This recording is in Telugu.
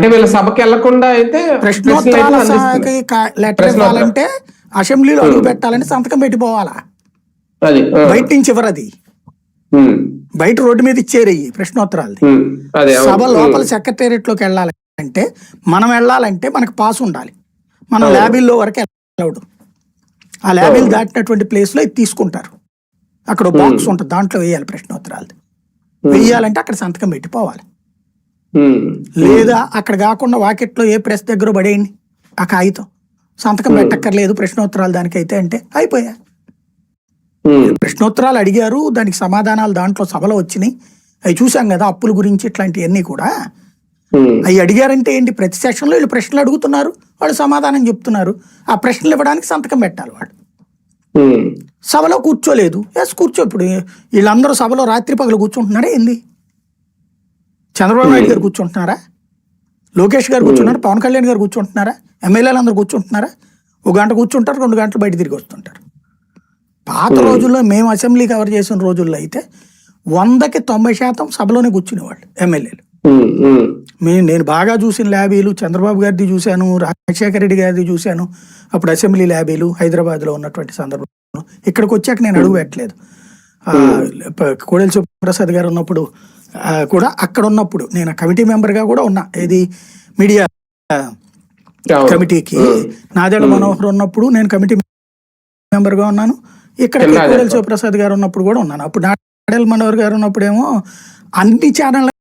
అంటే వీళ్ళ సభకి వెళ్లకుండా అయితే ప్రశ్నోత్తరాల లెటర్ ఇవ్వాలంటే అసెంబ్లీలో అడుగు పెట్టాలంటే సంతకం పెట్టిపోవాలా. బయట నుంచి ఇవ్వరు, అది బయట రోడ్డు మీద ఇచ్చేరు ప్రశ్నోత్తరాలు. సభ లోపల సెక్రటేరియట్ లోకి వెళ్ళాలంటే మనం వెళ్ళాలంటే మనకు పాస్ ఉండాలి. మనం ల్యాబీల్లో వరకు వెళ్ళవడు. ఆ ల్యాబీలు దాటినటువంటి ప్లేస్ లో ఇది తీసుకుంటారు. అక్కడ బాక్స్ ఉంటుంది, దాంట్లో వేయాలి ప్రశ్నోత్తరాలు. వేయాలంటే అక్కడ సంతకం పెట్టిపోవాలి. లేదా అక్కడ కాకుండా వాకెట్లో ఏ ప్రెస్ దగ్గర పడేయండి ఆ కాగితం, సంతకం పెట్టక్కర్లేదు ప్రశ్నోత్తరాలు దానికైతే అంటే అయిపోయా. ప్రశ్నోత్తరాలు అడిగారు, దానికి సమాధానాలు దాంట్లో సభలో వచ్చినాయి, అవి చూసాం కదా. అప్పుల గురించి ఇట్లాంటివన్నీ కూడా అవి అడిగారంటే ఏంటి, ప్రతి సెషన్లో వీళ్ళు ప్రశ్నలు అడుగుతున్నారు, వాళ్ళు సమాధానం చెప్తున్నారు. ఆ ప్రశ్నలు ఇవ్వడానికి సంతకం పెట్టాలి వాడు. సభలో కూర్చోలేదు, ఎస్ కూర్చో. ఇప్పుడు వీళ్ళందరూ సభలో రాత్రి పగలు కూర్చుంటున్నారా ఏంది? చంద్రబాబు నాయుడు గారు కూర్చుంటున్నారా? లోకేష్ గారు కూర్చున్నారా? పవన్ కళ్యాణ్ గారు కూర్చుంటున్నారా? ఎమ్మెల్యేలు అందరూ కూర్చుంటున్నారా? 1 గంట కూర్చుంటారు, 2 గంటలు బయట తిరిగి వస్తుంటారు. పాత రోజుల్లో మేము అసెంబ్లీ కవర్ చేసిన రోజుల్లో అయితే 100కి 90% సభలోనే కూర్చునేవాళ్ళు ఎమ్మెల్యేలు. నేను బాగా చూసిన ల్యాబీలు చంద్రబాబు గారిది చూశాను, రాజశేఖర రెడ్డి గారిది చూశాను. అప్పుడు అసెంబ్లీ ల్యాబీలు హైదరాబాద్లో ఉన్నటువంటి సందర్భంలో. ఇక్కడికి వచ్చాక నేను అడుగు పెట్టలేదు. కోడెల శివప్రసాద్ గారు ఉన్నప్పుడు కూడా, అక్కడ ఉన్నప్పుడు నేను కమిటీ మెంబర్గా కూడా ఉన్నా, ఏది మీడియా కమిటీకి. నాదెళ్ల మనోహర్ ఉన్నప్పుడు నేను కమిటీ మెంబర్గా ఉన్నాను. ఇక్కడ కోడెల శివప్రసాద్ గారు ఉన్నప్పుడు కూడా ఉన్నాను. అప్పుడు నాదెళ్ల మనోహర్ గారు ఉన్నప్పుడేమో అన్ని ఛానల్